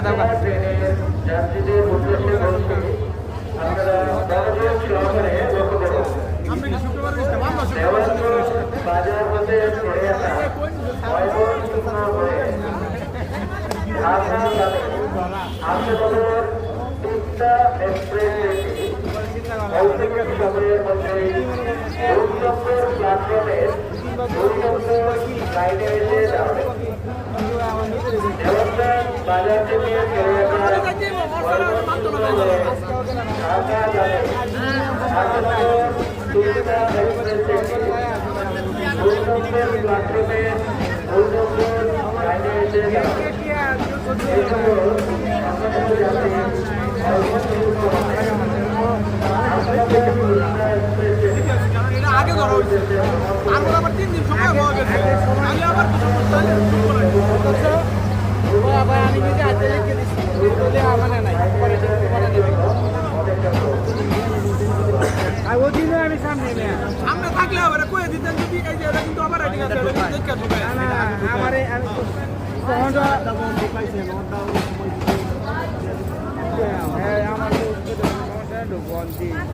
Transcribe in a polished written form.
দাও গা। যাত্রীদের উদ্দেশ্যে বলছি আপনারা মনোযোগ সহকারে লক্ষ্য করুন। দেওয়ানপুর বাজার হতে ছেড়ে আসা ময়মনসিংহ হয়ে ঢাকা যাবে আন্তনগর তিস্তা এক্সপ্রেস ট্রেনটি অল্প সময়ের মধ্যেই 2 নম্বর প্ল্যাটফর্মের 2 নম্বর লাইনে এসে দাঁড়াবে। দেওয়ানপুর বাজার থেকে ছেড়ে আসা ময়মনসিংহ হয়ে ঢাকা যাবে আন্তনগর তিস্তা এক্সপ্রেস ট্রেনটি 2 নম্বর প্ল্যাটফর্মের 2 নম্বর লাইনে এসে দাঁড়াবে। এই খবর আপনাদের যাত্রী আগে ধরো আমার আবার 3 দিন সময় পাওয়া গেছে আমি আবার আবার আমি যদি হাতে লিখে দিচ্ছি তাহলে আমার নাই পরে দেবে আর ওদিনে আমি সামনে থাকলে আবার কয়ে দিতেন যদি এই যে এটা কিন্তু আবার রাইডিং আছে এটা কিন্তু দেখে ঢুকে না আমার আমি আমার